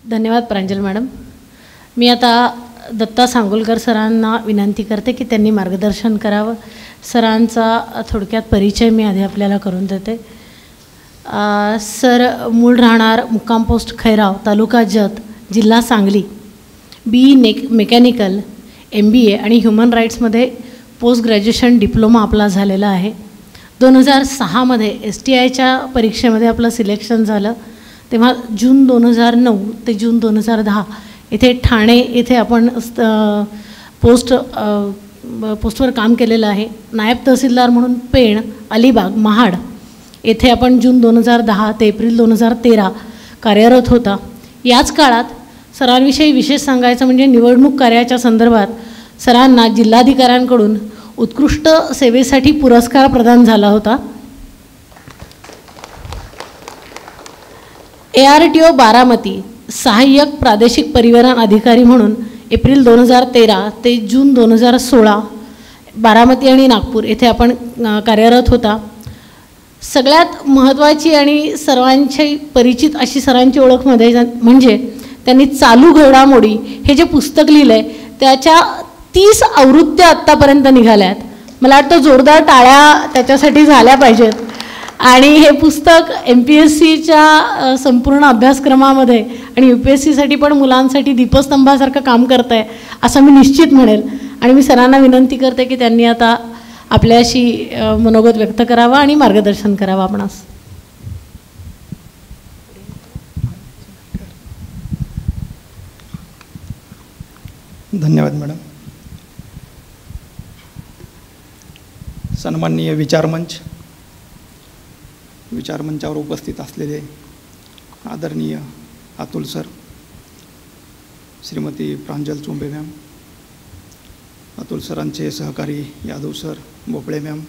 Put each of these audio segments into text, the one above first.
धन्यवाद प्रांजल मॅडम. मी आता दत्ता सांगोलकर सरांना विनंती करते की त्यांनी मार्गदर्शन करावं. सरांचा थोडक्यात परिचय मी आधी आपल्याला करून देते. सर मूळ राहणार मुक्काम पोस्ट खैराव, तालुका जत, जिल्हा सांगली. BE मेकॅनिकल, MBA आणि ह्युमन राईट्समध्ये पोस्ट ग्रॅज्युएशन डिप्लोमा आपला झालेला आहे. 2006मध्ये STIच्या परीक्षेमध्ये आपलं सिलेक्शन झालं. तेव्हा जून 2009 ते जून 2010 इथे ठाणे येथे आपण पोस्टवर काम केलेलं आहे. नायब तहसीलदार म्हणून पेण, अलिबाग, महाड येथे आपण जून 2010 ते एप्रिल 2013 कार्यरत होता. याच काळात सरांविषयी विशेष सांगायचं म्हणजे निवडणूक कार्याच्या संदर्भात सरांना जिल्हाधिकाऱ्यांकडून उत्कृष्ट सेवेसाठी पुरस्कार प्रदान झाला होता. ARTO बारामती सहाय्यक प्रादेशिक परिवहन अधिकारी म्हणून एप्रिल 2013 ते जून 2016 बारामती आणि नागपूर येथे आपण कार्यरत होता. सगळ्यात महत्त्वाची आणि सर्वांची परिचित अशी सरांची ओळख म्हणजे त्यांनी चालू घडामोडी हे जे पुस्तक लिहिलं आहे त्याच्या 30 आवृत्त्या आत्तापर्यंत निघाल्या आहेत. मला वाटतं जोरदार टाळ्या त्याच्यासाठी झाल्या पाहिजेत. आणि हे पुस्तक MPSCच्या संपूर्ण अभ्यासक्रमामध्ये आणि UPSCसाठी पण मुलांसाठी दीपस्तंभासारखं काम करत आहे असं मी निश्चित म्हणेल. आणि मी सरांना विनंती करते की त्यांनी आता आपल्याशी मनोगत व्यक्त करावा आणि मार्गदर्शन करावं आपणास. धन्यवाद मॅडम. सन्माननीय विचारमंचावर उपस्थित असलेले आदरणीय अतुल सर, श्रीमती प्रांजल चुंबे मॅम, अतुल सरांचे सहकारी यादव सर, भोपळे मॅम,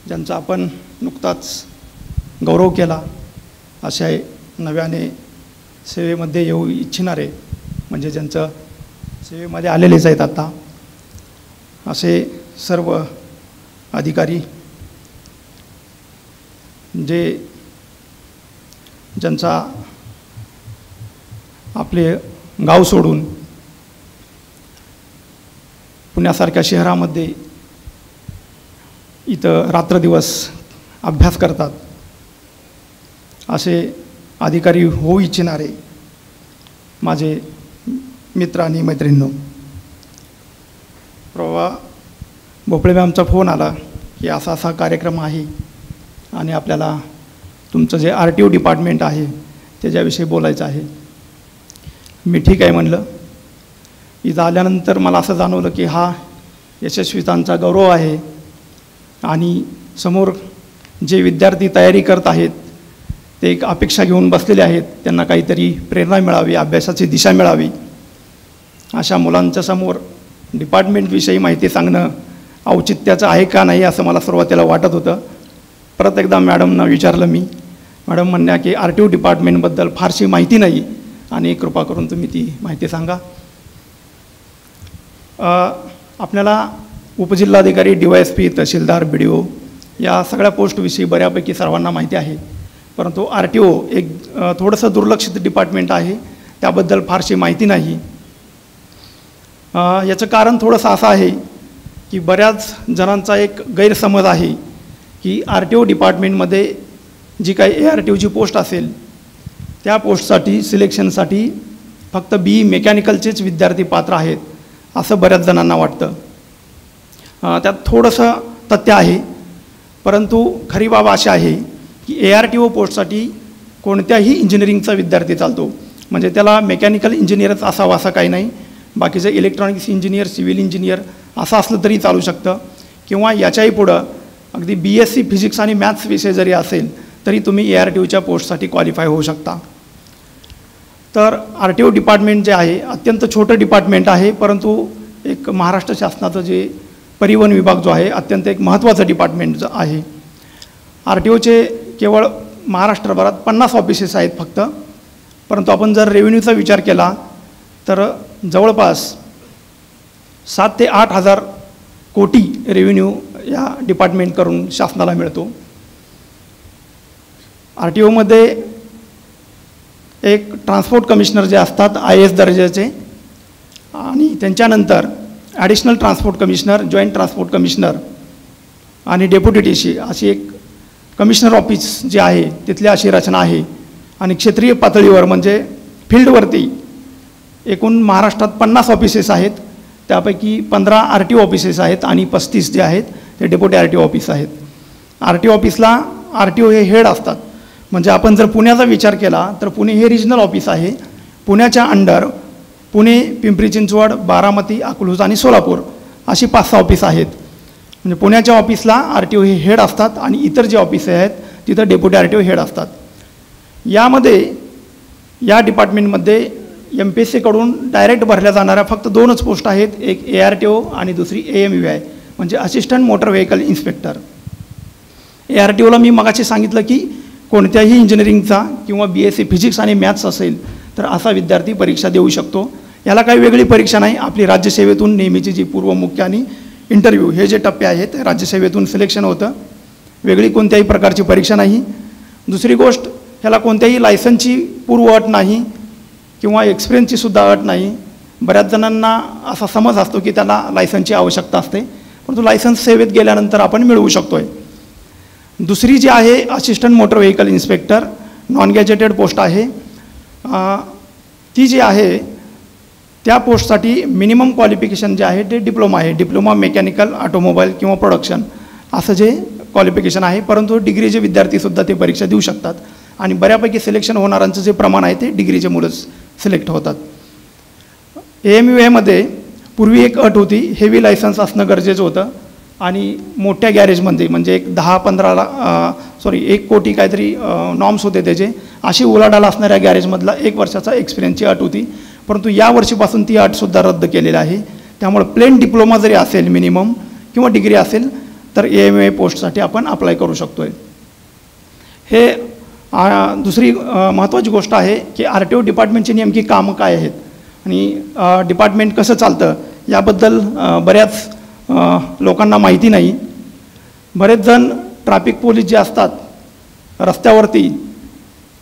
ज्यांचा आपण नुकताच गौरव केला, अशा नव्याने सेवेमध्ये येऊ इच्छिणारे म्हणजे ज्यांचं सेवेमध्ये आलेलेच आहेत आता असे सर्व अधिकारी, ज्यांचा आपले गाव सोडून पुण्यासारख्या शहरामध्ये इथं रात्रदिवस अभ्यास करतात असे अधिकारी होऊ इच्छिणारे माझे मित्र आणि मैत्रिणींनो, भोपळे मॅमचा फोन आला की असा कार्यक्रम आहे आणि आपल्याला तुमचं जे RTO डिपार्टमेंट आहे त्याच्याविषयी बोलायचं आहे. मी ठीक आहे म्हणलं. इथं आल्यानंतर मला असं जाणवलं की हा यशस्वीतांचा गौरव आहे आणि समोर जे विद्यार्थी तयारी करत आहेत ते एक अपेक्षा घेऊन बसलेले आहेत, त्यांना काहीतरी प्रेरणा मिळावी, अभ्यासाची दिशा मिळावी. अशा मुलांच्या समोर डिपार्टमेंटविषयी माहिती सांगणं औचित्याचं आहे का नाही असं मला सुरुवातीला वाटत होतं. परत एकदा मॅडमना विचारलं मी. मॅडम म्हणल्या की RTO डिपार्टमेंटबद्दल फारशी माहिती नाही आणि कृपा करून तुम्ही ती माहिती सांगा. आपल्याला उपजिल्हाधिकारी, DYSP, तहसीलदार, BDO या सगळ्या पोस्टविषयी बऱ्यापैकी सर्वांना माहिती आहे, परंतु RTO एक थोडंसं दुर्लक्षित डिपार्टमेंट आहे, त्याबद्दल फारशी माहिती नाही. याचं कारण थोडंसं असं आहे की बऱ्याच जणांचा एक गैरसमज आहे की RTO डिपार्टमेंटमध्ये जी काही ARTOची पोस्ट असेल त्या पोस्टसाठी सिलेक्शनसाठी फक्त BE मेकॅनिकलचेच विद्यार्थी पात्र आहेत असं बऱ्याच जणांना वाटतं. त्यात थोडंसं तथ्य आहे, परंतु खरी बाब अशी आहे की ARTO पोस्टसाठी कोणत्याही इंजिनिअरिंगचा विद्यार्थी चालतो. म्हणजे त्याला मेकॅनिकल इंजिनियरच असावा असं काही नाही. बाकीचे इलेक्ट्रॉनिक्स इंजिनियर, सिव्हिल इंजिनियर असं असलं तरी चालू शकतं, किंवा याच्याही पुढं अगदी BSc फिजिक्स आणि मॅथ्स विषय जरी असेल तरी तुम्ही ARTOच्या पोस्टसाठी क्वालिफाय होऊ शकता. तर RTO डिपार्टमेंट जे आहे अत्यंत छोटं डिपार्टमेंट आहे, परंतु एक महाराष्ट्र शासनाचं जे परिवहन विभाग जो आहे अत्यंत एक महत्त्वाचं डिपार्टमेंट आहे. RTOचे केवळ महाराष्ट्रभरात 50 ऑफिसेस आहेत फक्त, परंतु आपण जर रेव्हेन्यूचा विचार केला तर जवळपास 7 ते 8 हजार कोटी रेव्हेन्यू या डिपार्टमेंटकडून शासनाला मिळतो. RTOमध्ये एक ट्रान्सपोर्ट कमिशनर जे असतात IAS दर्जाचे, आणि त्यांच्यानंतर additional transport commissioner, joint transport commissioner आणि डेप्युटी TC अशी एक कमिशनर ऑफिस जे आहे तिथली अशी रचना आहे. आणि क्षेत्रीय पातळीवर म्हणजे फील्डवरती एकूण महाराष्ट्रात 50 ऑफिसेस आहेत. त्यापैकी 15 RTO ऑफिसेस आहेत आणि 35 जे आहेत ते डेप्युटी RTO ऑफिस आहेत. RTO ऑफिसला RTO हे हेड असतात. म्हणजे आपण जर पुण्याचा विचार केला तर पुणे हे रिजनल ऑफिस आहे. पुण्याच्या अंडर पुणे, पिंपरी चिंचवड, बारामती, अकलूज आणि सोलापूर अशी 5-6 ऑफिस आहेत. म्हणजे पुण्याच्या ऑफिसला RTO हे हेड असतात आणि इतर जे ऑफिस आहेत तिथं डेप्युटी RTO हेड असतात. यामध्ये या डिपार्टमेंटमध्ये MPSCकडून डायरेक्ट भरल्या जाणाऱ्या फक्त 2च पोस्ट आहेत. एक ARTO आणि दुसरी AMVI म्हणजे असिस्टंट मोटर व्हेकल इन्स्पेक्टर. ARTOला मी मगाशी सांगितलं की कोणत्याही इंजिनिअरिंगचा किंवा BSc फिजिक्स आणि मॅथ्स असेल तर असा विद्यार्थी परीक्षा देऊ शकतो. याला काही वेगळी परीक्षा नाही. आपली राज्यसेवेतून नेहमीची जी पूर्व मुख्य आणि इंटरव्ह्यू हे जे टप्पे आहेत राज्यसेवेतून सिलेक्शन होतं. वेगळी कोणत्याही प्रकारची परीक्षा नाही. दुसरी गोष्ट, ह्याला कोणत्याही लायसन्सची पूर्व अट नाही किंवा एक्सपिरियन्सची सुद्धा अट नाही. बऱ्याच जणांना असा समज असतो की त्याला लायसन्सची आवश्यकता असते, परंतु लायसन्स सेवेत गेल्यानंतर आपण मिळवू शकतो आहे. दुसरी जी आहे assistant motor vehicle inspector, non gazetted post आहे. ती जी आहे त्या पोस्टसाठी मिनिमम क्वालिफिकेशन जे आहे ते डिप्लोमा आहे. डिप्लोमा मेकॅनिकल, ऑटोमोबाईल किंवा प्रोडक्शन असं जे क्वालिफिकेशन आहे. परंतु डिग्रीचे विद्यार्थीसुद्धा ते परीक्षा देऊ शकतात आणि बऱ्यापैकी सिलेक्शन होणाऱ्यांचं जे प्रमाण आहे ते डिग्रीचे मुलंच सिलेक्ट होतात. AMVIमध्ये पूर्वी एक अट होती, हेवी लायसन्स असणं गरजेचं होतं आणि मोठ्या गॅरेजमध्ये म्हणजे एक 1 कोटी काहीतरी नॉर्म्स होते त्याचे. अशी उलाढाल असणाऱ्या गॅरेजमधला 1 वर्षाचा एक्सपिरियन्सची अट होती. परंतु या वर्षीपासून ती अटसुद्धा रद्द केलेली आहे. त्यामुळे प्लेन डिप्लोमा जरी असेल मिनिमम किंवा डिग्री असेल तर AMVI पोस्टसाठी आपण अप्लाय करू शकतो आहे. हे दुसरी महत्त्वाची गोष्ट आहे की RTO डिपार्टमेंटची नेमकी कामं काय आहेत आणि डिपार्टमेंट कसं चालतं याबद्दल बऱ्याच लोकांना माहिती नाही. बरेच जण ट्रॅफिक पोलीस जे असतात रस्त्यावरती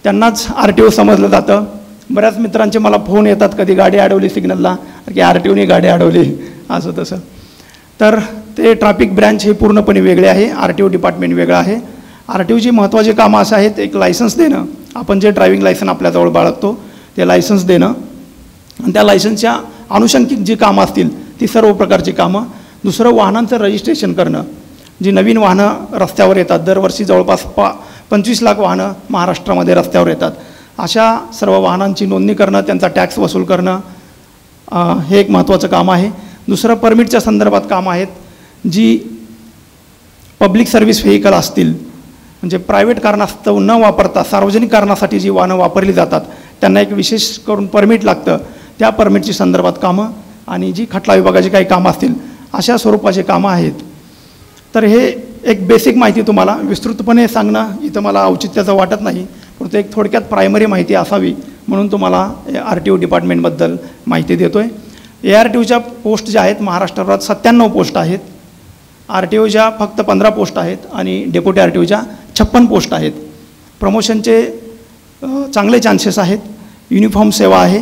त्यांनाच RTO समजलं जातं. बऱ्याच मित्रांचे मला फोन येतात, कधी गाडी अडवली सिग्नलला की RTOने गाडी अडवली असं तसं. तर ते ट्रॅफिक ब्रँच हे पूर्णपणे वेगळे आहे, RTO डिपार्टमेंट वेगळं आहे. RTOची महत्त्वाची कामं असं आहेत, एक लायसन्स देणं, आपण जे ड्रायव्हिंग लायसन्स आपल्याजवळ बाळगतो ते लायसन्स देणं आणि त्या लायसन्सच्या अनुषंगिक जी कामं असतील ती सर्व प्रकारची कामं. दुसरं, वाहनांचं रजिस्ट्रेशन करणं. जी नवीन वाहनं रस्त्यावर येतात, दरवर्षी जवळपास 25 लाख वाहनं महाराष्ट्रामध्ये रस्त्यावर येतात. अशा सर्व वाहनांची नोंदणी करणं, त्यांचा टॅक्स वसूल करणं हे एक महत्त्वाचं काम आहे. दुसरं, परमिटच्या संदर्भात कामं आहेत. जी पब्लिक सर्व्हिस व्हेकल असतील म्हणजे प्रायव्हेट कारणास्तव न वापरता सार्वजनिक कारणासाठी जी वाहनं वापरली जातात त्यांना एक विशेष करून परमिट लागतं. त्या परमिटची संदर्भात कामं आणि जी खटला विभागाची काही कामं असतील अशा स्वरूपाची कामं आहेत. तर हे एक बेसिक माहिती तुम्हाला विस्तृतपणे सांगणं इथं मला औचित्याचं वाटत नाही, परंतु एक थोडक्यात प्रायमरी माहिती असावी म्हणून तुम्हाला RTO डिपार्टमेंटबद्दल माहिती देतो आहे. ARTOच्या पोस्ट ज्या आहेत महाराष्ट्रात 97 पोस्ट आहेत. RTOच्या फक्त 15 पोस्ट आहेत आणि डेप्युटी RTOच्या 56 पोस्ट आहेत. प्रमोशनचे चांगले चान्सेस आहेत. युनिफॉर्म सेवा आहे.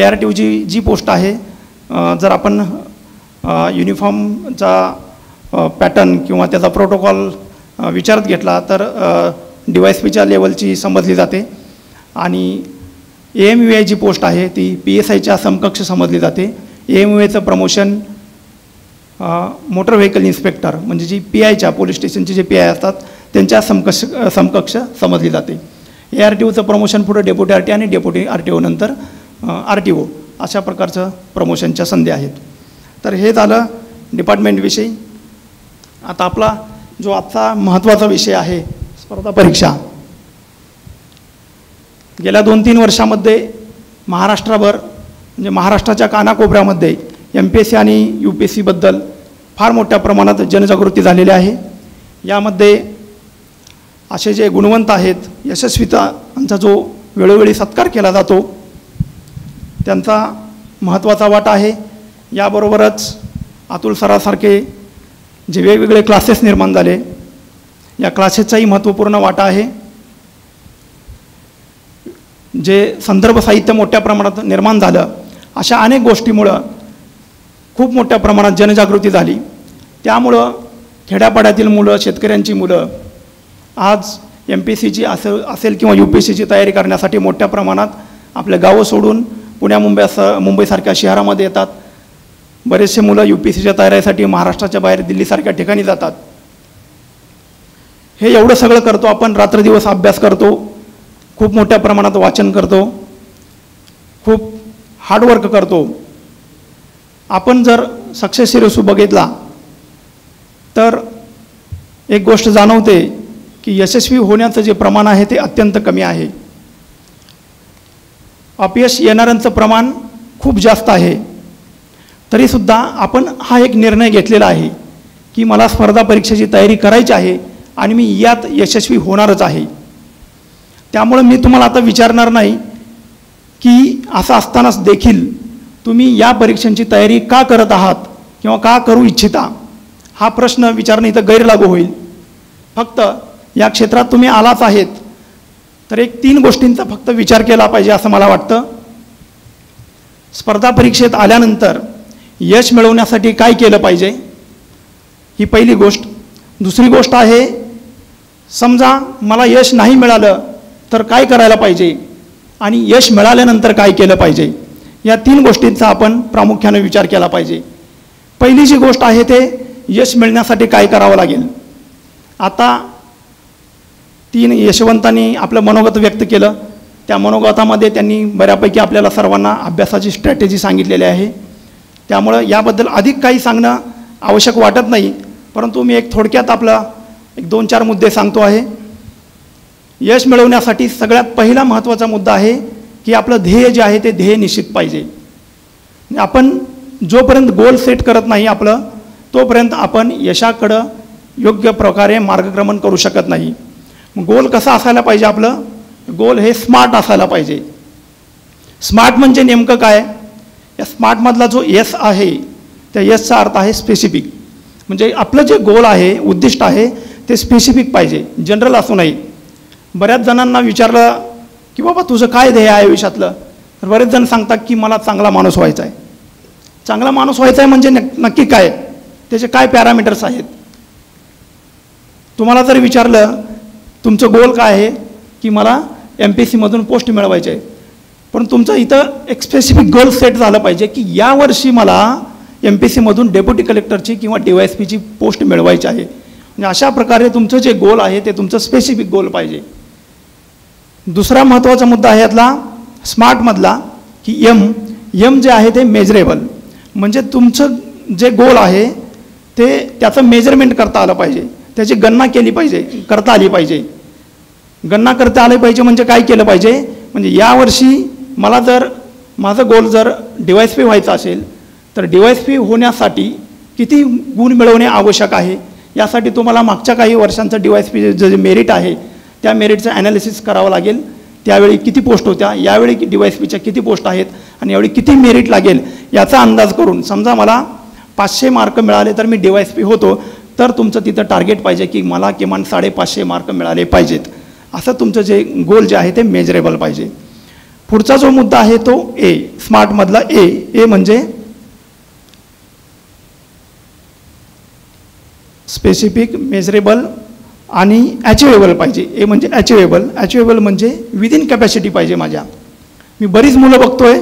ARTOची जी पोस्ट आहे, जर आपण युनिफॉर्मचा पॅटर्न किंवा त्याचा प्रोटोकॉल विचारात घेतला तर DYSPच्या लेवलची समजली जाते आणि AMVI जी पोस्ट आहे ती PSIच्या समकक्ष समजली जाते. AMVIचं प्रमोशन मोटर व्हेकल इन्स्पेक्टर म्हणजे जी PIच्या पोलीस स्टेशनचे जे PI असतात त्यांच्या समकक्ष समजली जाते. ARTOचं प्रमोशन पुढे डेप्युटी RTO आणि डेप्युटी RTO नंतर RTO अशा प्रकारचं प्रमोशनच्या संधी आहेत. तर हे झालं डिपार्टमेंटविषयी. आता आपला जो आजचा महत्त्वाचा विषय आहे स्पर्धा परीक्षा. गेल्या 2-3 वर्षामध्ये महाराष्ट्राभर म्हणजे महाराष्ट्राच्या कानाकोपऱ्यामध्ये MPSC आणि UPSCबद्दल फार मोठ्या प्रमाणात जनजागृती झालेली आहे. यामध्ये असे जे गुणवंत आहेत, यशस्वीतांचा जो वेळोवेळी सत्कार केला जातो त्यांचा महत्त्वाचा वाटा आहे. याबरोबरच अतुल सरासारखे जे वेगवेगळे क्लासेस निर्माण झाले या क्लासेसचाही महत्त्वपूर्ण वाटा आहे. जे संदर्भ साहित्य मोठ्या प्रमाणात निर्माण झालं, अशा अनेक गोष्टीमुळं खूप मोठ्या प्रमाणात जनजागृती झाली. त्यामुळं खेड्यापाड्यातील मुलं, शेतकऱ्यांची मुलं आज MPSCची असेल किंवा UPSCची तयारी करण्यासाठी मोठ्या प्रमाणात आपल्या गावं सोडून पुण्या मुंबईसारख्या शहरामध्ये येतात. बरेचसे मुलं UPSCच्या तयारीसाठी महाराष्ट्राच्या बाहेर दिल्लीसारख्या ठिकाणी जातात. हे एवढं सगळं करतो आपण, रात्रदिवस अभ्यास करतो, खूप मोठ्या प्रमाणात वाचन करतो, खूप हार्डवर्क करतो. आपण जर सक्सेस रेशो बघितला तर एक गोष्ट जाणवते की यशस्वी होण्याचं जे प्रमाण आहे ते अत्यंत कमी आहे. अपयश येणाऱ्यांचं प्रमाण खूप जास्त आहे. तरीसुद्धा आपण हा एक निर्णय घेतलेला आहे की मला स्पर्धा परीक्षेची तयारी करायची आहे आणि मी यात यशस्वी होणारच आहे. त्यामुळे मी तुम्हाला आता विचारणार नाही की असं असतानाच देखील तुम्ही या परीक्षांची तयारी का करत आहात किंवा का करू इच्छिता, हा प्रश्न विचारणं इथं गैरलागू होईल. फक्त या क्षेत्रात तुम्ही आलाच आहेत तर एक 3 गोष्टींचा फक्त विचार केला पाहिजे असं मला वाटतं. स्पर्धा परीक्षेत आल्यानंतर यश मिळवण्यासाठी काय केलं पाहिजे, ही पहिली गोष्ट. दुसरी गोष्ट आहे, समजा मला यश नाही मिळालं तर काय करायला पाहिजे आणि यश मिळाल्यानंतर काय केलं पाहिजे, या 3 गोष्टींचा आपण प्रामुख्याने विचार केला पाहिजे. पहिली जी गोष्ट आहे ते यश मिळण्यासाठी काय करावं लागेल. आता 3 यशवंतांनी आपलं मनोगत व्यक्त केलं. त्या मनोगतामध्ये त्यांनी बऱ्यापैकी आपल्याला सर्वांना अभ्यासाची स्ट्रॅटेजी सांगितलेली आहे. त्यामुळं याबद्दल अधिक काही सांगणं आवश्यक वाटत नाही, परंतु मी एक थोडक्यात आपला 2-4 मुद्दे सांगतो आहे. यश मिळवण्यासाठी सगळ्यात पहिला महत्त्वाचा मुद्दा आहे की आपलं ध्येय जे आहे ते ध्येय निश्चित पाहिजे. आपण जोपर्यंत गोल सेट करत नाही आपलं, तोपर्यंत आपण यशाकडं योग्य प्रकारे मार्गक्रमण करू शकत नाही. गोल कसा असायला पाहिजे, आपलं गोल हे स्मार्ट असायला पाहिजे. स्मार्ट म्हणजे नेमकं काय, या स्मार्टमधला जो यस आहे त्या यसचा अर्थ आहे स्पेसिफिक. म्हणजे आपलं जे गोल आहे, उद्दिष्ट आहे ते स्पेसिफिक पाहिजे, जनरल असू नये. बऱ्याच जणांना विचारलं की बाबा तुझं काय ध्येय आहे आयुष्यातलं, तर बरेच जण सांगतात की मला चांगला माणूस व्हायचा आहे. चांगला माणूस व्हायचा आहे म्हणजे नक्की काय, त्याचे काय पॅरामीटर्स आहेत. तुम्हाला जर विचारलं तुमचं गोल काय आहे की मला MPSCमधून पोस्ट मिळवायचे आहे, पण तुमचं इथं एक स्पेसिफिक गोल सेट झालं पाहिजे की यावर्षी मला MPSCमधून डेप्युटी कलेक्टरची किंवा DYSPची पोस्ट मिळवायची आहे. म्हणजे अशा प्रकारे तुमचं जे गोल आहे ते तुमचं स्पेसिफिक गोल पाहिजे. दुसरा महत्त्वाचा मुद्दा आहे यातला स्मार्टमधला की एम जे आहे ते मेजरेबल. म्हणजे तुमचं जे गोल आहे ते त्याचं मेजरमेंट करता आलं पाहिजे, त्याची गणना केली पाहिजे, करता आली पाहिजे. गणना करता आली पाहिजे म्हणजे काय केलं पाहिजे, म्हणजे यावर्षी मला जर माझं गोल जर DYSP व्हायचं असेल तर DYSP होण्यासाठी किती गुण मिळवणे आवश्यक आहे, यासाठी तुम्हाला मागच्या काही वर्षांचं DYSP जे मेरिट आहे त्या मेरिटचं ॲनालिसिस करावं लागेल. त्यावेळी किती पोस्ट होत्या, यावेळी DYSPच्या किती पोस्ट आहेत आणि यावेळी किती मेरिट लागेल याचा अंदाज करून, समजा मला 500 मार्क मिळाले तर मी DYSP होतो, तर तुमचं तिथं टार्गेट पाहिजे की मला किमान 550 मार्क मिळाले पाहिजेत. असं तुमचं जे गोल जे आहे ते मेजरेबल पाहिजे. पुढचा जो मुद्दा आहे तो स्मार्टमधला ए म्हणजे स्पेसिफिक, मेजरेबल आणि अचिवेबल पाहिजे. ए म्हणजे अचिवेबल म्हणजे विदिन कॅपॅसिटी पाहिजे माझ्या. मी बरीच मुलं बघतोय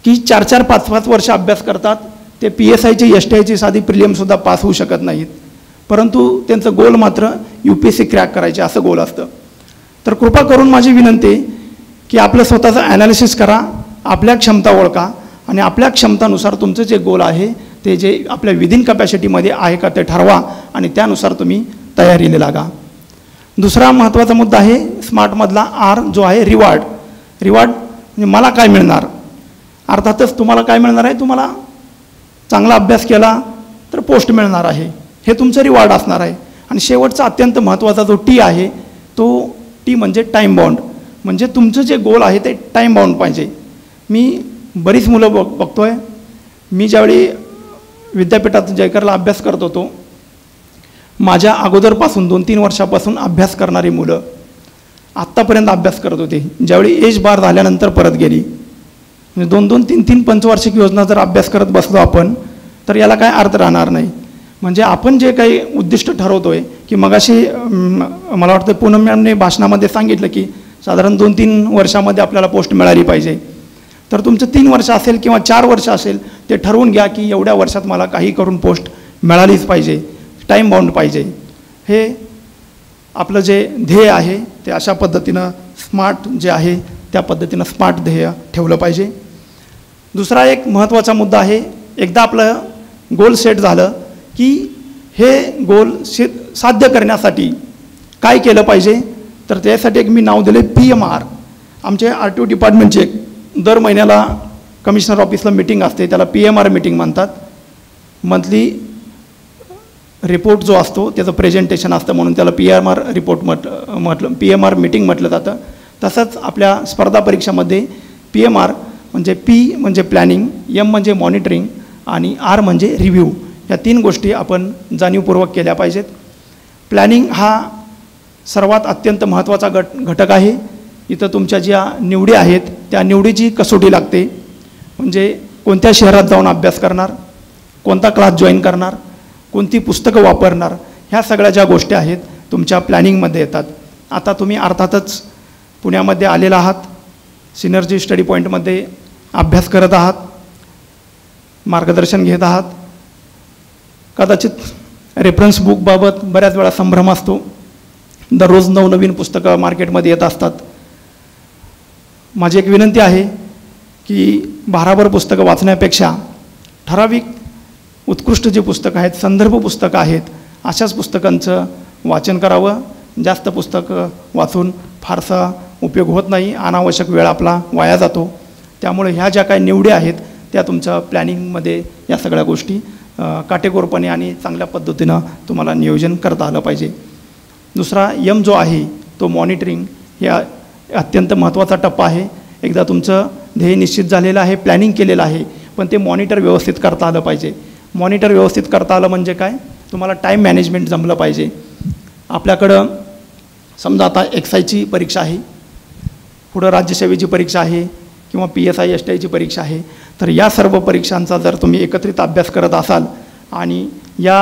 की 4-4, 5-5 वर्ष अभ्यास करतात, ते PSIची STIची साधी प्रिलियमसुद्धा पास होऊ शकत नाहीत, परंतु त्यांचं गोल मात्र UPSC क्रॅक करायचे असं गोल असतं. तर कृपा करून माझी विनंती की आपलं स्वतःचं ॲनालिसिस करा, आपल्या क्षमता ओळखा आणि आपल्या क्षमतानुसार तुमचं जे गोल आहे ते जे आपल्या विदिन कॅपॅसिटीमध्ये आहे का ते ठरवा आणि त्यानुसार तुम्ही तयारीला लागा. दुसरा महत्त्वाचा मुद्दा आहे स्मार्टमधला R जो आहे रिवॉर्ड. म्हणजे मला काय मिळणार. अर्थातच तुम्हाला काय मिळणार आहे, तुम्हाला चांगला अभ्यास केला तर पोस्ट मिळणार आहे, हे तुमचं रिवॉर्ड असणार आहे. आणि शेवटचा अत्यंत महत्त्वाचा जो T आहे तो T म्हणजे टाईम बाउंड. म्हणजे तुमचं जे गोल आहे ते टाईम बाउंड पाहिजे. मी बरीच मुलं बघतोय, मी ज्यावेळी विद्यापीठात जयकरला अभ्यास करत होतो, माझ्या अगोदरपासून 2-3 वर्षापासून अभ्यास करणारी मुलं आत्तापर्यंत अभ्यास करत होते, ज्यावेळी एज बार झाल्यानंतर परत गेली. म्हणजे 2-2, 3-3 पंचवार्षिक योजना जर अभ्यास करत बसलो आपण तर याला काय अर्थ राहणार नाही. म्हणजे आपण जे काही उद्दिष्ट ठरवतोय की मगाशी मला वाटतं पूनम मॅमने भाषणामध्ये सांगितलं की साधारण 2-3 वर्षामध्ये आपल्याला पोस्ट मिळाली पाहिजे. तर तुमचं 3 वर्ष असेल किंवा 4 वर्ष असेल ते ठरवून घ्या की एवढ्या वर्षात मला काही करून पोस्ट मिळालीच पाहिजे, टाईम बाउंड पाहिजे. हे आपलं जे ध्येय आहे ते अशा पद्धतीनं स्मार्ट जे आहे त्या पद्धतीनं स्मार्ट ध्येय ठेवलं पाहिजे. दुसरा एक महत्त्वाचा मुद्दा आहे, एकदा आपलं गोल सेट झालं की हे गोल साध्य करण्यासाठी काय केलं पाहिजे. तर त्यासाठी एक मी नाव दिले PMR. आमचे RTO डिपार्टमेंटचे दर महिन्याला कमिशनर ऑफिसला मीटिंग असते, त्याला PMR मीटिंग म्हणतात. मंथली रिपोर्ट जो असतो त्याचं प्रेझेंटेशन असतं म्हणून त्याला PMR रिपोर्ट PMR मीटिंग म्हटलं जातं. तसंच आपल्या स्पर्धा परीक्षामध्ये PMR म्हणजे P म्हणजे प्लॅनिंग, M म्हणजे मॉनिटरिंग आणि R म्हणजे रिव्ह्यू, या 3 गोष्टी आपण जाणीवपूर्वक केल्या पाहिजेत. प्लॅनिंग हा सर्वात अत्यंत महत्त्वाचा घटक आहे. इथं तुमच्या ज्या निवडी आहेत त्या निवडीची कसोटी लागते. म्हणजे कोणत्या शहरात जाऊन अभ्यास करणार, कोणता क्लास जॉईन करणार, कोणती पुस्तकं वापरणार, ह्या सगळ्या ज्या गोष्टी आहेत तुमच्या प्लॅनिंगमध्ये येतात. आता तुम्ही अर्थातच पुण्यामध्ये आलेला आहात, सिनर्जी स्टडी पॉईंटमध्ये अभ्यास करत आहात, मार्गदर्शन घेत आहात. कदाचित रेफरन्स बुकबाबत बऱ्याच वेळा संभ्रम असतो. दररोज नवनवीन पुस्तकं मार्केटमध्ये येत असतात. माझी एक विनंती आहे की भाराभर पुस्तकं वाचण्यापेक्षा ठराविक उत्कृष्ट जी पुस्तकं आहेत, संदर्भ पुस्तकं आहेत, अशाच पुस्तकांचं वाचन करावं. जास्त पुस्तकं वाचून फारसा उपयोग होत नाही, अनावश्यक वेळ आपला वाया जातो. त्यामुळे ह्या ज्या काही निवडी आहेत त्या तुमच्या प्लॅनिंगमध्ये या सगळ्या गोष्टी काटेकोरपणे आणि चांगल्या पद्धतीनं तुम्हाला नियोजन करता आलं पाहिजे. दुसरा M जो आहे तो मॉनिटरिंग, हे अत्यंत महत्त्वाचा टप्पा आहे. एकदा तुमचं ध्येय निश्चित झालेलं आहे, प्लॅनिंग केलेलं आहे, पण ते मॉनिटर व्यवस्थित करता आलं पाहिजे. मॉनिटर व्यवस्थित करता आलं म्हणजे काय, तुम्हाला टाईम मॅनेजमेंट जमलं पाहिजे. आपल्याकडं समजा आता एक्सायची परीक्षा आहे, पुढं राज्यसेवेची परीक्षा आहे किंवा PSI STIची परीक्षा आहे. तर या सर्व परीक्षांचा जर तुम्ही एकत्रित अभ्यास करत असाल आणि या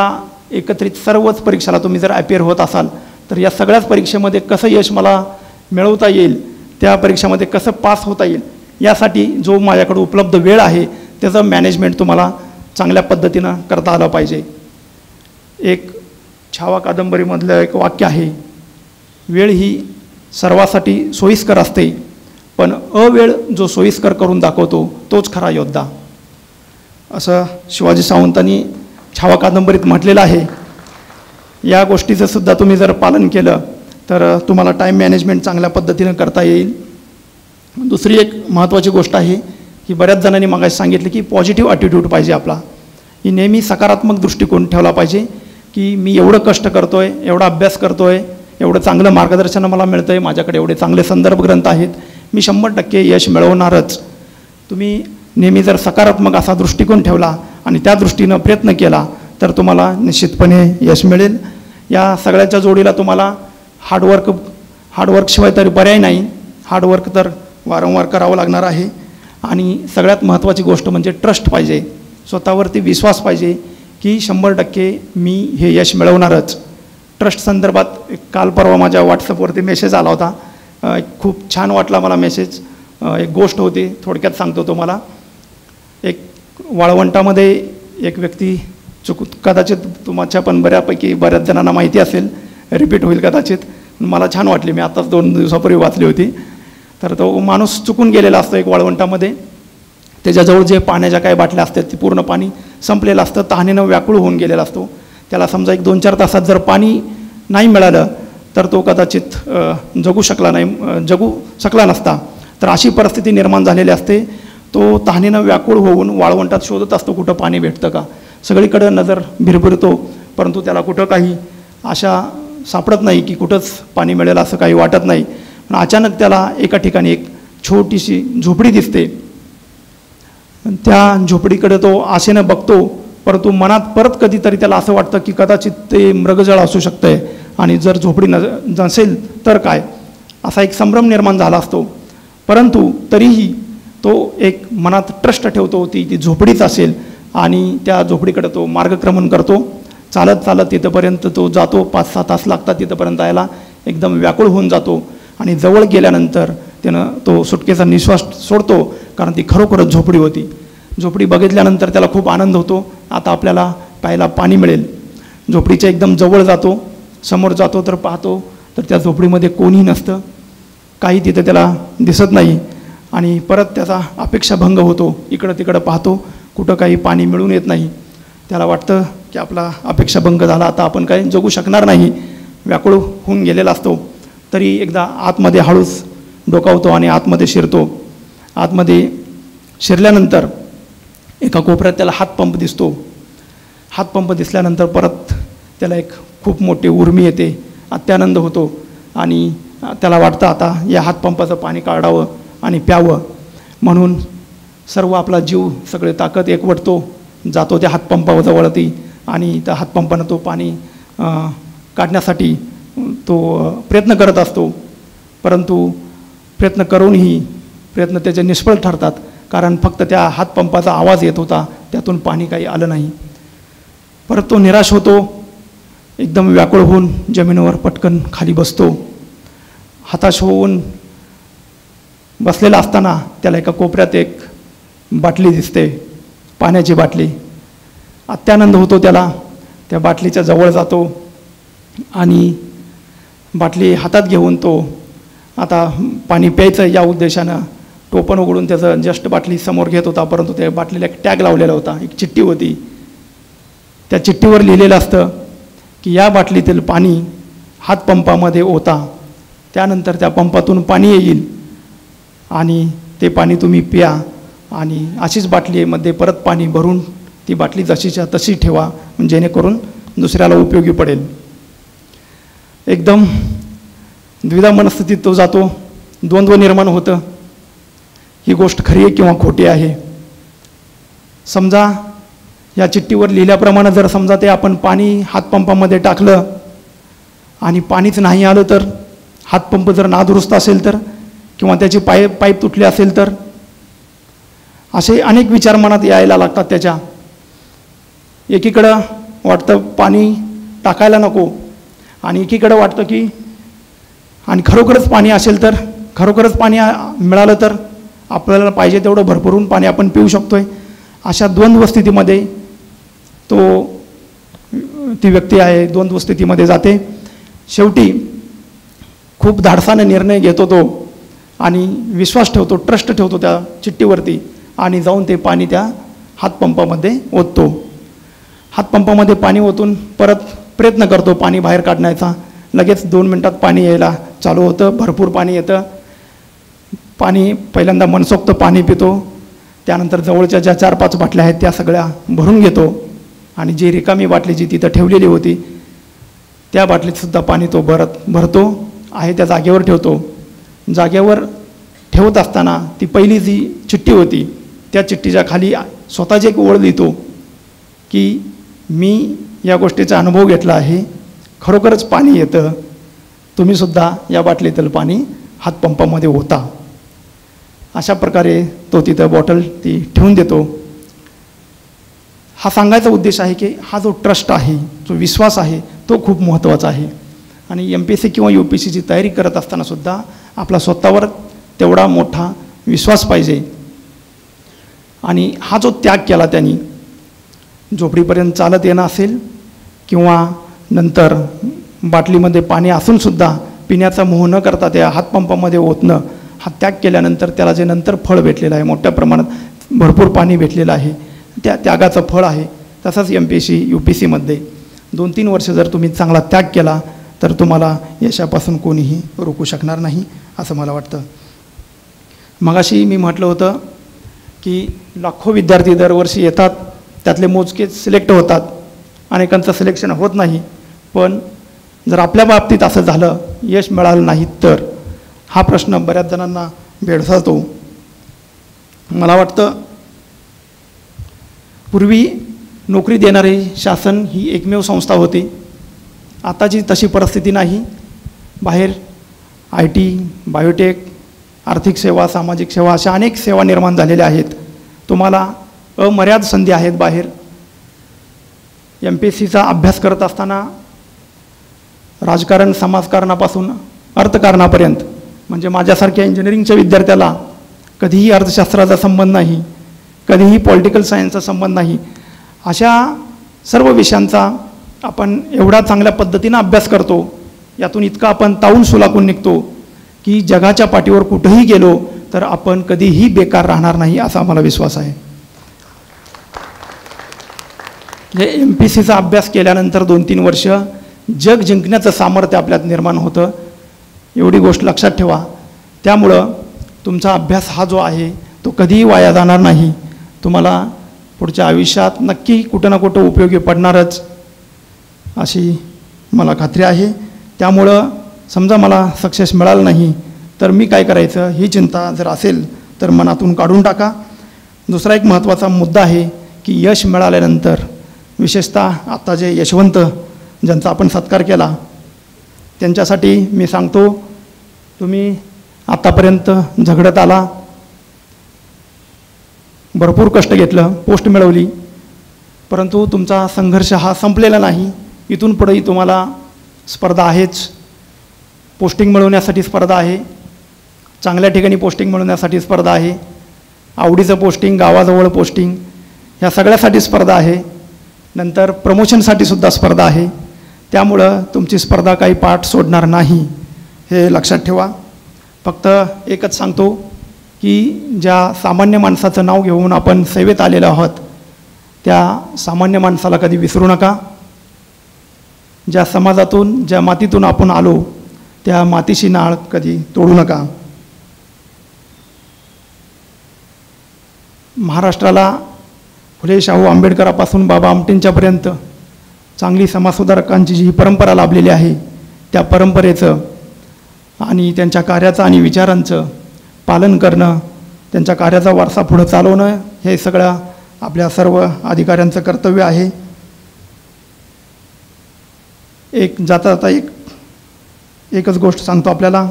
एकत्रित सर्वच परीक्षेला तुम्ही जर अपिअर होत असाल तर या सगळ्याच परीक्षेमध्ये कसं यश मला मिळवता येईल, त्या परीक्षेमध्ये कसं पास होता येईल, यासाठी जो माझ्याकडे उपलब्ध वेळ आहे त्याचं मॅनेजमेंट तुम्हाला चांगल्या पद्धतीनं करता आलं पाहिजे. एक छावा कादंबरीमधलं एक वाक्य आहे, वेळ ही सर्वासाठी सोयीस्कर असते, पण अवेळ जो सोयीस्कर करून दाखवतो तोच खरा योद्धा, असं शिवाजी सावंतांनी छावा कादंबरीत म्हटलेलं आहे. या गोष्टीचं सुद्धा तुम्ही जर पालन केलं तर तुम्हाला टाईम मॅनेजमेंट चांगल्या पद्धतीनं करता येईल. दुसरी एक महत्त्वाची गोष्ट आहे की बऱ्याच जणांनी मगाशी सांगितलं की पॉझिटिव्ह ॲटिट्यूड पाहिजे आपला. ही नेहमी सकारात्मक दृष्टिकोन ठेवला पाहिजे की मी एवढं कष्ट करतो आहे, एवढा अभ्यास करतो आहे, एवढं चांगलं मार्गदर्शन मला मिळतं आहे, माझ्याकडे एवढे चांगले संदर्भ ग्रंथ आहेत, मी 100% यश मिळवणारच. तुम्ही नेहमी जर सकारात्मक असा दृष्टिकोन ठेवला आणि त्या दृष्टीनं प्रयत्न केला तर तुम्हाला निश्चितपणे यश मिळेल. या सगळ्याच्या जोडीला तुम्हाला हार्डवर्कशिवाय तरी पर्याय नाही. हार्डवर्क तर वारंवार करावं लागणार आहे. आणि सगळ्यात महत्त्वाची गोष्ट म्हणजे ट्रस्ट पाहिजे, स्वतःवरती विश्वास पाहिजे की 100% मी हे यश मिळवणारच. ट्रस्ट संदर्भात काल परवा माझ्या व्हॉट्सअपवरती मेसेज आला होता, खूप छान वाटला मला मेसेज. एक गोष्ट होती, थोडक्यात सांगतो तुम्हाला. एक वाळवंटामध्ये एक व्यक्ती कदाचित तुमच्या पण बऱ्याच जणांना माहिती असेल, रिपीट होईल कदाचित, मला छान वाटली, मी आत्ताच 2 दिवसापूर्वी वाचली होती. तर तो माणूस चुकून गेलेला असतो एक वाळवंटामध्ये. त्याच्याजवळ जे पाण्याच्या काही बाटल्या असतात ते पूर्ण पाणी संपलेलं असतं, तहानेनं व्याकुळ होऊन गेलेला असतो. त्याला समजा 1-2-4 तासात जर पाणी नाही मिळालं तर तो कदाचित जगू शकला नसता. तर अशी परिस्थिती निर्माण झालेली असते. तो तहानेनं व्याकुळ होऊन वाळवंटात शोधत असतो कुठं पाणी भेटतं का. सगळीकडं नजर भिरभिरतो, परंतु त्याला कुठं काही आशा सापडत नाही की कुठंच पाणी मिळेल असं काही वाटत नाही. पण अचानक त्याला एका ठिकाणी एक छोटीशी झोपडी दिसते. त्या झोपडीकडे तो आशेनं बघतो, परंतु मनात परत कधीतरी त्याला असं वाटतं की कदाचित ते मृगजळ असू शकतं आहे आणि जर झोपडी नसेल तर काय. असा एक संभ्रम निर्माण झाला असतो. परंतु तरीही तो एक मनात ट्रस्ट ठेवतो ती झोपडीच असेल आणि त्या झोपडीकडे तो मार्गक्रमण करतो. चालत चालत तिथंपर्यंत तो जातो. 5-6 तास लागतात तिथंपर्यंत यायला. एकदम व्याकुळ होऊन जातो आणि जवळ गेल्यानंतर त्यानं तो सुटकेचा निश्वास सोडतो, कारण ती खरोखरच झोपडी होती. झोपडी बघितल्यानंतर त्याला खूप आनंद होतो. आता आपल्याला प्यायला पाणी मिळेल. झोपडीच्या एकदम जवळ जातो. समोर जातो तर पाहतो तर त्या झोपडीमध्ये कोणीही नसतं. काही तिथं त्याला दिसत नाही आणि परत त्याचा अपेक्षाभंग होतो. इकडं तिकडं पाहतो, कुठं काही पाणी मिळून येत नाही. त्याला वाटतं की आपला अपेक्षाभंग झाला, आता आपण काही जगू शकणार नाही. व्याकुळ होऊन गेलेला असतो. तरी एकदा आतमध्ये हळूच डोकावतो आणि आतमध्ये शिरतो. आतमध्ये शिरल्यानंतर एका कोपऱ्यात त्याला हातपंप दिसतो. हातपंप दिसल्यानंतर परत त्याला एक खूप मोठी उर्मी येते. अत्यानंद होतो आणि त्याला वाटतं आता या हातपंपाचं पाणी काढावं आणि प्यावं. म्हणून सर्व आपला जीव, सगळे ताकद एकवटतो, जातो त्या हातपंपाजवळती आणि त्या हातपंपानं तो पाणी काढण्यासाठी तो प्रयत्न करत असतो. परंतु प्रयत्न करूनही प्रयत्न त्याचे निष्फळ ठरतात, कारण फक्त त्या हातपंपाचा आवाज येत होता, त्यातून पाणी काही आलं नाही. परत तो निराश होतो. एकदम व्याकुळ होऊन जमिनीवर पटकन खाली बसतो. हताश होऊन बसलेला असताना त्याला एका कोपऱ्यात एक बाटली दिसते, पाण्याची बाटली. अत्यानंद होतो त्याला. त्या बाटलीच्या जवळ जातो आणि बाटली हातात घेऊन तो आता पाणी प्यायचं या उद्देशानं टोपण उघडून त्याचं जस्ट बाटली समोर घेत होता. परंतु त्या बाटलीला एक टॅग लावलेला होता, एक चिठ्ठी होती. त्या चिठ्ठीवर लिहिलेलं असतं की या बाटलीतील पाणी हातपंपामध्ये ओता, त्यानंतर त्या पंपातून पाणी येईल आणि ते पाणी तुम्ही प्या आणि अशीच बाटलीमध्ये परत पाणी भरून ती बाटली जशीच्या तशी ठेवा, जेणेकरून दुसऱ्याला उपयोगी पडेल. एकदम द्विधा मनस्थितीत तो जातो. द्वंद्व निर्माण होतं, ही गोष्ट खरी आहे किंवा खोटी आहे. समजा या चिठ्ठीवर लिहिल्याप्रमाणे जर समजा ते आपण पाणी हातपंपामध्ये टाकलं आणि पाणीच नाही आलं तर, हातपंप जर नादुरुस्त असेल तर, किंवा त्याची पाईप तुटली असेल तर, असे अनेक विचार मनात यायला लागतात त्याच्या. एकीकडं वाटतं पाणी टाकायला नको आणि एकीकडं वाटतं की आणि खरोखरच पाणी असेल तर, खरोखरच पाणी मिळालं तर आपल्याला पाहिजे तेवढं भरभरून पाणी आपण पिऊ शकतोय. अशा द्वंद्व स्थितीमध्ये ती व्यक्ती आहे, द्वंद्व स्थितीमध्ये जाते. शेवटी खूप धाडसाने निर्णय घेतो तो आणि विश्वास ठेवतो, ट्रस्ट ठेवतो त्या चिठ्ठीवरती आणि जाऊन ते पाणी त्या हातपंपामध्ये ओततो. हातपंपामध्ये पाणी ओतून परत प्रयत्न करतो पाणी बाहेर काढण्याचा. लगेच 2 मिनिटात पाणी यायला चालू होतं, भरपूर पाणी येतं. पाणी पहिल्यांदा मनसोक्त पाणी पितो. त्यानंतर जवळच्या ज्या 4-5 बाटल्या आहेत त्या सगळ्या भरून घेतो आणि जी रिकामी बाटली जी तिथं ठेवलेली होती त्या बाटलीतसुद्धा पाणी तो भरतो आहे त्या जागेवर ठेवतो. जागेवर ठेवत असताना ती पहिली जी चिठ्ठी होती त्या चिठ्ठीच्या खाली स्वतःची एक ओळ लिहितो की मी या गोष्टीचा अनुभव घेतला आहे, खरोखरच पाणी येतं, तुम्हीसुद्धा या बाटलीतील पाणी हातपंपामध्ये ओता. अशा प्रकारे तो तिथं बॉटल ती ठेवून देतो. हा सांगायचा उद्देश आहे की हा जो ट्रस्ट आहे, जो विश्वास आहे, तो खूप महत्त्वाचा आहे. आणि MPSC किंवा UPSCची तयारी करत असतानासुद्धा आपला स्वतःवर तेवढा मोठा विश्वास पाहिजे. आणि हा जो त्याग केला त्यांनी, झोपडीपर्यंत चालत येणं असेल किंवा नंतर बाटलीमध्ये पाणी असूनसुद्धा पिण्याचा मोह न करता त्या हातपंपामध्ये ओतणं, हा त्याग केल्यानंतर त्याला जे नंतर फळ भेटलेलं आहे, मोठ्या प्रमाणात भरपूर पाणी भेटलेलं आहे, त्या त्यागाचं फळ आहे. तसंच MPSC UPSCमध्ये 2-3 वर्ष जर तुम्ही चांगला त्याग केला तर तुम्हाला यशापासून कोणीही रोखू शकणार नाही असं मला वाटतं. मगाशी मी म्हटलं होतं की लाखो विद्यार्थी दरवर्षी येतात, त्यातले मोजकेच सिलेक्ट होतात, अनेकांचं सिलेक्शन होत नाही. पण जर आपल्या बाबतीत असं झालं, यश मिळालं नाही तर, हा प्रश्न बऱ्याच जणांना भेडसावतो. मला वाटतं पूर्वी नोकरी देणारे शासन ही एकमेव संस्था होती. आताची तशी परिस्थिती नाही. बाहेर IT, बायोटेक, आर्थिक सेवा, सामाजिक सेवा अशा अनेक सेवा निर्माण झालेल्या आहेत. तुम्हाला अमर्याद संधी आहेत बाहेर. MPSCचा अभ्यास करत असताना राजकारण, समाजकारणापासून अर्थकारणापर्यंत, म्हणजे माझ्यासारख्या इंजिनिअरिंगच्या विद्यार्थ्याला कधीही अर्थशास्त्राचा संबंध नाही, कधीही पॉलिटिकल सायन्सचा संबंध नाही. अशा सर्व विषयांचा आपण एवढा चांगल्या पद्धतीनं अभ्यास करतो, यातून इतका आपण ताऊन सुलाकून निघतो की जगाच्या पाठीवर कुठेही गेलो तर आपण कधीही बेकार राहणार नाही, असा मला विश्वास आहे. म्हणजे MPSCचा अभ्यास केल्यानंतर 2-3 वर्ष जग जिंकण्याचं सामर्थ्य आपल्यात निर्माण होतं, एवढी गोष्ट लक्षात ठेवा. त्यामुळं तुमचा अभ्यास हा जो आहे तो कधीही वाया जाणार नाही. तुम्हाला पुढच्या आयुष्यात नक्की कुठं ना कुठं उपयोगी पडणारच अशी मला खात्री आहे. त्यामुळं समजा मला सक्सेस मिळालं नाही तर मी काय करायचं ही चिंता जर असेल तर मनातून काढून टाका. दुसरा एक महत्त्वाचा मुद्दा आहे की यश मिळाल्यानंतर, विशेषतः आत्ता जे यशवंत ज्यांचा आपण सत्कार केला त्यांच्यासाठी मी सांगतो, तुम्ही आत्तापर्यंत झगडत आला, भरपूर कष्ट घेतलं, पोस्ट मिळवली, परंतु तुमचा संघर्ष हा संपलेला नाही. इथून पुढेही तुम्हाला स्पर्धा आहेच. पोस्टिंग मिळवण्यासाठी स्पर्धा आहे, चांगल्या ठिकाणी पोस्टिंग मिळवण्यासाठी स्पर्धा आहे, आवडीचं पोस्टिंग, गावाजवळ पोस्टिंग, ह्या सगळ्यासाठी स्पर्धा आहे. नंतर प्रमोशनसाठी सुद्धा स्पर्धा आहे. त्यामुळं तुमची स्पर्धा काही पाठ सोडणार नाही, हे लक्षात ठेवा. फक्त एकच सांगतो की ज्या सामान्य माणसाचं नाव घेऊन आपण सेवेत आलेलो आहोत त्या सामान्य माणसाला कधी विसरू नका. ज्या समाजातून, ज्या मातीतून आपण आलो त्या मातीशी नाळ कधी तोडू नका. महाराष्ट्राला फुले शाहू आंबेडकरापासून बाबा आमटेंच्यापर्यंत चांगली समाजसुधारकांची जी परंपरा लाभलेली आहे त्या परंपरेचं आणि त्यांच्या कार्याचं आणि विचारांचं पालन करणं, त्यांच्या कार्याचा वारसा पुढं चालवणं हे सगळं आपल्या सर्व अधिकाऱ्यांचं कर्तव्य आहे. जाता जाता एकच गोष्ट सांगतो आपल्याला,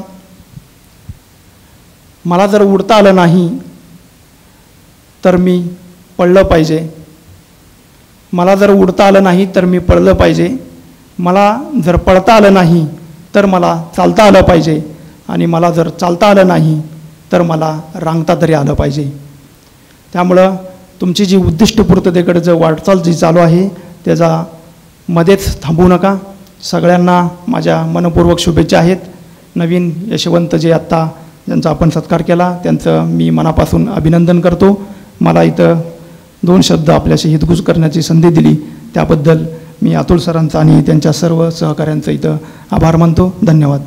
मला जर उडता आलं नाही तर मी पडलं पाहिजे. मला जर उडता आलं नाही तर मी पडलं पाहिजे. मला जर पडता आलं नाही तर मला चालता आलं पाहिजे. आणि मला जर चालता आलं नाही तर मला रांगता तरी आलं पाहिजे. त्यामुळं तुमची जी उद्दिष्टपूर्ततेकडे जो वाटचाल जी चालू आहे त्याचा मध्येच थांबवू नका. सगळ्यांना माझ्या मनपूर्वक शुभेच्छा आहेत. नवीन यशवंत जे आत्ता ज्यांचा आपण सत्कार केला त्यांचं मी मनापासून अभिनंदन करतो. मला इथं 2 शब्द आपल्याशी हितगुज करण्याची संधी दिली त्याबद्दल मी अतुल सरांचा आणि त्यांच्या सर्व सहकाऱ्यांचं इथं आभार मानतो. धन्यवाद.